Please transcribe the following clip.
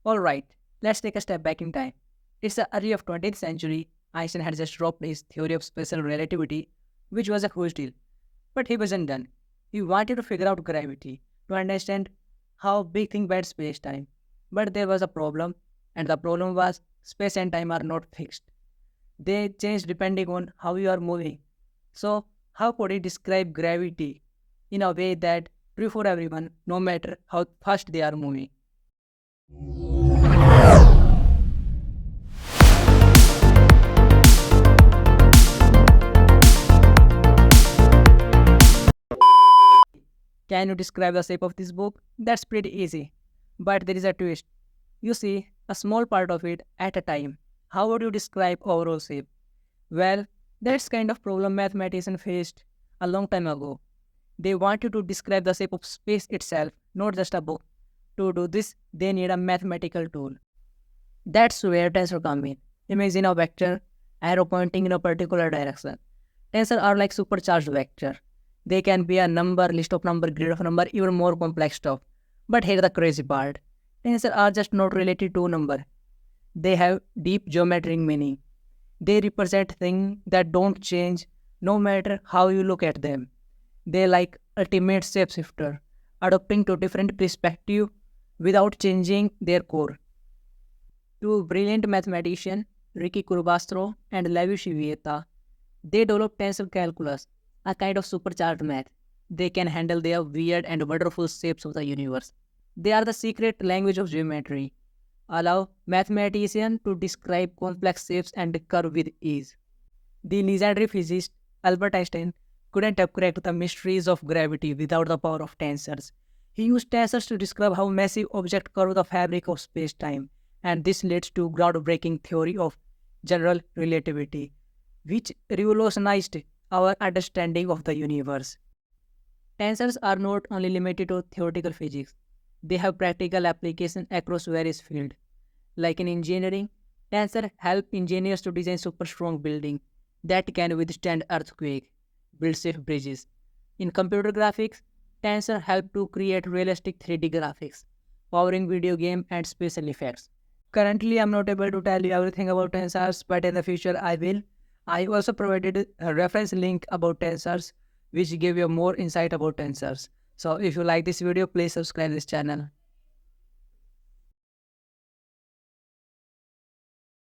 Alright, let's take a step back in time. It's the early of 20th century. Einstein had just dropped his theory of special relativity, which was a huge deal. But he wasn't done. He wanted to figure out gravity, to understand how big thing bends space-time. But there was a problem, and the problem was space and time are not fixed. They change depending on how you are moving. So, how could he describe gravity in a way that true for everyone, no matter how fast they are moving? Can you describe the shape of this book? That's pretty easy. But there is a twist. You see, a small part of it at a time. How would you describe overall shape? Well, that's kind of problem mathematicians faced a long time ago. They want you to describe the shape of space itself, not just a book. To do this, they need a mathematical tool. That's where tensors come in. Imagine a vector, arrow pointing in a particular direction. Tensors are like supercharged vector. They can be a number, list of number, grid of number, even more complex stuff. But here's the crazy part. Tensors are just not related to number. They have deep geometric meaning. They represent things that don't change no matter how you look at them. They like ultimate shapeshifter, adapting to different perspective without changing their core. Two brilliant mathematicians, Ricky Kurbastro and Levi Civetta, they developed tensor calculus, a kind of supercharged math. They can handle their weird and wonderful shapes of the universe. They are the secret language of geometry, allow mathematicians to describe complex shapes and curves with ease. The legendary physicist Albert Einstein couldn't have cracked the mysteries of gravity without the power of tensors. He used tensors to describe how massive objects curve the fabric of space-time, and this leads to groundbreaking theory of general relativity, which revolutionized our understanding of the universe. Tensors are not only limited to theoretical physics, they have practical application across various fields. Like in engineering, tensors help engineers to design super strong buildings that can withstand earthquake, build safe bridges. In computer graphics, tensors help to create realistic 3D graphics, powering video game and special effects. Currently, I'm not able to tell you everything about tensors, but in the future I will. I also provided a reference link about tensors, which give you more insight about tensors. So if you like this video, please subscribe this channel.